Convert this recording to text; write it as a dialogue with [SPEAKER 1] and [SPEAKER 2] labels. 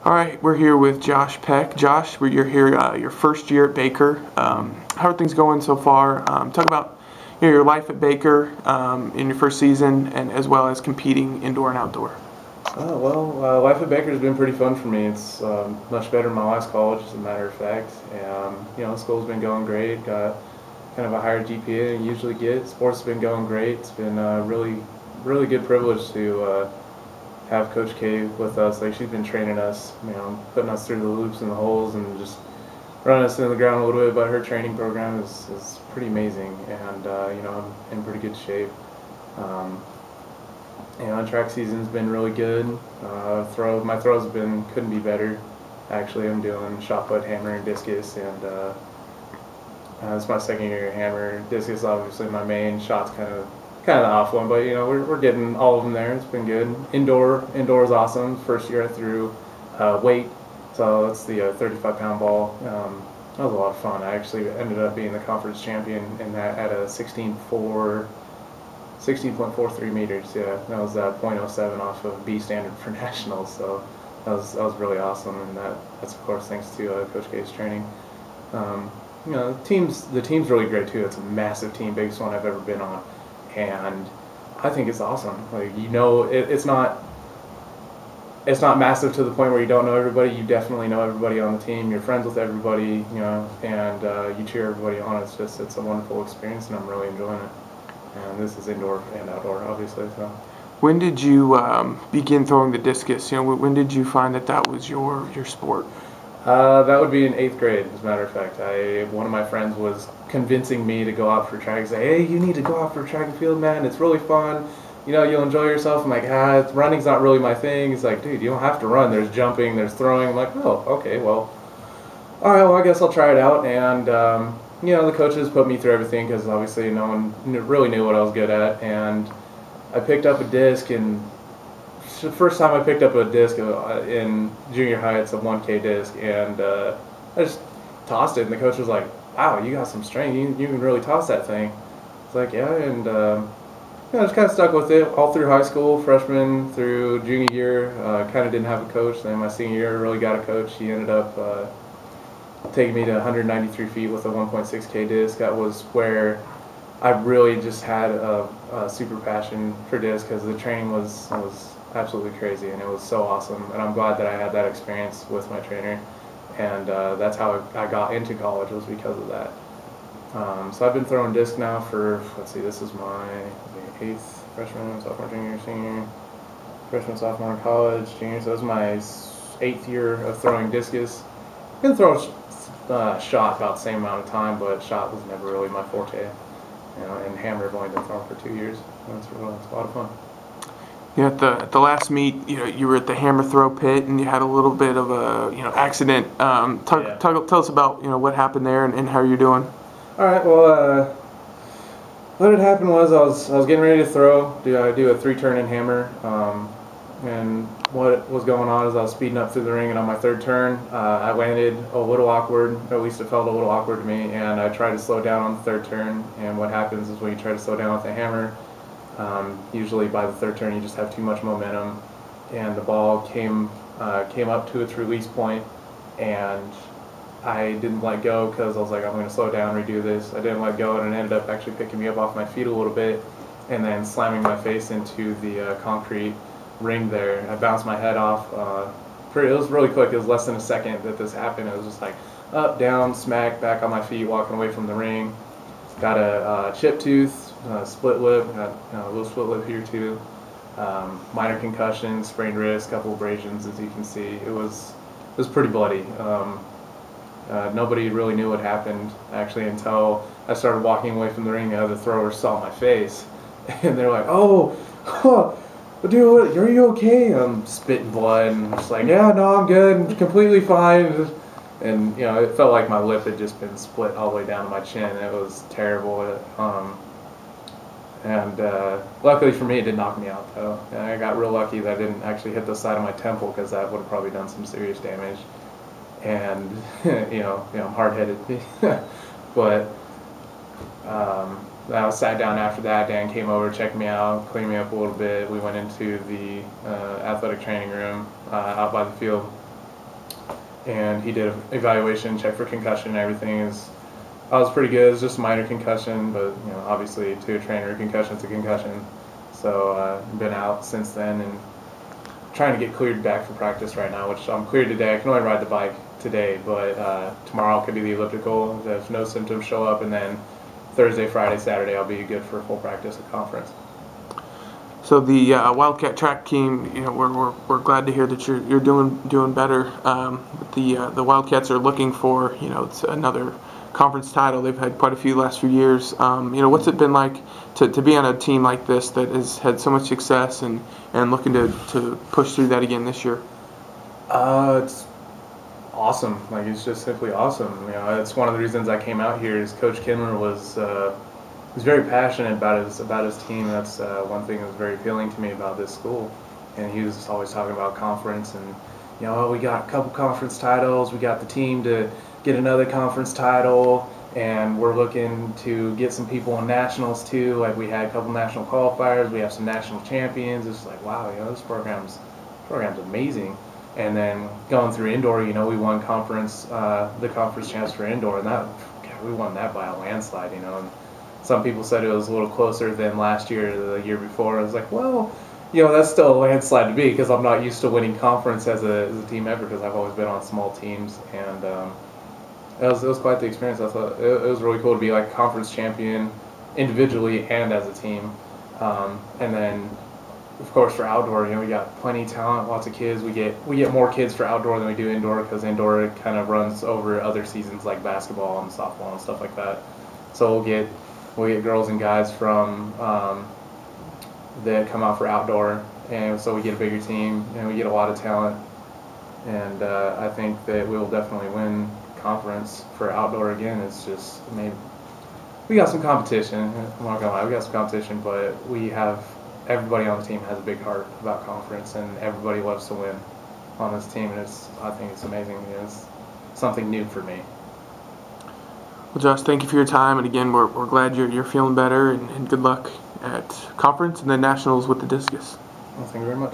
[SPEAKER 1] All right, we're here with Josh Peck. Josh, you're here your first year at Baker. How are things going so far? Talk about your life at Baker in your first season, and as well as competing indoor and outdoor.
[SPEAKER 2] Life at Baker has been pretty fun for me. It's much better than my last college, as a matter of fact. School's been going great. Got kind of a higher GPA than you usually get. Sports has been going great. It's been a really good privilege to have Coach K with us. Like, she's been training us, putting us through the loops and the holes and just running us into the ground a little bit. But her training program is pretty amazing, and I'm in pretty good shape. Track season's been really good. My throws couldn't be better. Actually, I'm doing shot put, hammer, and discus, and it's my second year hammer. Discus obviously my main. Shot's kind of the off one, but we're getting all of them there. It's been good. Indoor is awesome. First year I threw weight, so that's the 35-pound ball. That was a lot of fun. I actually ended up being the conference champion in that at a 16.43 meters. Yeah, that was 0.07 off of B standard for nationals. So that was really awesome, and that's of course thanks to Coach K's training. The team's really great too. It's a massive team, biggest one I've ever been on. And I think it's awesome. Like, it's not massive to the point where you don't know everybody. You definitely know everybody on the team. You're friends with everybody, and you cheer everybody on. It's a wonderful experience, and I'm really enjoying it. And this is indoor and outdoor, obviously. So.
[SPEAKER 1] When did you begin throwing the discus? When did you find that was your sport?
[SPEAKER 2] That would be in 8th grade, as a matter of fact. One of my friends was convincing me to go out for track and say, hey, you need to go out for track and field, man. It's really fun. You'll enjoy yourself. I'm like, running's not really my thing. He's like, dude, you don't have to run. There's jumping, there's throwing. I'm like, oh, okay, well, all right, well, I guess I'll try it out. And, the coaches put me through everything because obviously no one really knew what I was good at. And I picked up a disc, and the first time I picked up a disc in junior high, it's a 1K disc, and I just tossed it, and the coach was like, wow, you got some strength, you can really toss that thing. It's like, yeah, and I just kind of stuck with it all through high school, freshman through junior year. Kind of didn't have a coach. Then my senior year, I really got a coach. He ended up taking me to 193 feet with a 1.6K disc. That was where I really just had a super passion for disc, because the training was absolutely crazy, and it was so awesome. And I'm glad that I had that experience with my trainer, and that's how I got into college, was because of that. So I've been throwing disc now for, this is my 8th freshman, sophomore, junior, senior, freshman, sophomore in college, junior. So this is my 8th year of throwing discus. I can throw shot about the same amount of time, but shot was never really my forte. And hammer I've only been throwing for 2 years. That's a lot of fun.
[SPEAKER 1] Yeah, at the last meet, you were at the hammer throw pit, and you had a little bit of a accident. Tell us about what happened there and how you're doing.
[SPEAKER 2] All right. Well, what had happened was I was getting ready to throw. I do a 3-turn in hammer, and what was going on is I was speeding up through the ring, and on my 3rd turn, I landed a little awkward. Or at least it felt a little awkward to me, and I tried to slow down on the 3rd turn. And what happens is when you try to slow down with the hammer, usually by the 3rd turn you just have too much momentum, and the ball came up to its release point, and I didn't let go because I was like, I'm going to slow down, redo this. I didn't let go, and it ended up actually picking me up off my feet a little bit and then slamming my face into the concrete ring there. I bounced my head off. It was really quick. It was less than a second that this happened. It was just like up, down, smack, back on my feet, walking away from the ring. Got a chip tooth, split lip, got a little split lip here too. Minor concussion, sprained wrist, couple abrasions, as you can see. It was pretty bloody. Nobody really knew what happened actually until I started walking away from the ring. The other throwers saw my face, and they're like, "Oh, dude, are you okay?" I'm spitting blood, and I'm just like, "Yeah, no, I'm good, I'm completely fine." And it felt like my lip had just been split all the way down to my chin. It was terrible. Luckily for me, it did knock me out though. I got real lucky that I didn't actually hit the side of my temple, because that would have probably done some serious damage. And I'm hard-headed, but I sat down after that. Dan came over, checked me out, cleaned me up a little bit. We went into the athletic training room out by the field, and he did an evaluation, checked for concussion and everything. I was pretty good. It was just a minor concussion, but obviously to a trainer, concussion's a concussion. So I've been out since then and trying to get cleared back for practice right now, which I'm cleared today. I can only ride the bike today, but tomorrow could be the elliptical if no symptoms show up, and then Thursday, Friday, Saturday I'll be good for full practice at conference.
[SPEAKER 1] So the Wildcat track team, we're glad to hear that you're doing better. The Wildcats are looking for it's another conference title. They've had quite a few the last few years. What's it been like to be on a team like this that has had so much success and looking to push through that again this year?
[SPEAKER 2] It's awesome. Like, it's just simply awesome. It's one of the reasons I came out here. Is Coach Kindler was very passionate about his team. That's one thing that was very appealing to me about this school. And he was just always talking about conference and we got a couple conference titles. We got the team to get another conference title, and we're looking to get some people in nationals too. Like, we had a couple national qualifiers. We have some national champions. It's like, wow, this program's amazing. And then going through indoor, we won the conference champs for indoor, and we won that by a landslide. And some people said it was a little closer than last year or the year before. I was like, well, that's still a landslide to me because I'm not used to winning conference as a team ever, because I've always been on small teams. And it was quite the experience. I thought it was really cool to be like conference champion individually and as a team. And then, of course, for outdoor, we got plenty of talent, lots of kids. We get more kids for outdoor than we do indoor, because indoor kind of runs over other seasons like basketball and softball and stuff like that. So we'll get girls and guys from that come out for outdoor, and so we get a bigger team and we get a lot of talent. And I think that we will definitely win conference for outdoor again. It's just maybe we got some competition. I'm not gonna lie, we got some competition, but everybody on the team has a big heart about conference, and everybody loves to win on this team. And I think it's amazing. It's something new for me.
[SPEAKER 1] Well, Josh, thank you for your time, and again, we're glad you're feeling better, and good luck at conference and then nationals with the discus.
[SPEAKER 2] Well, thank you very much.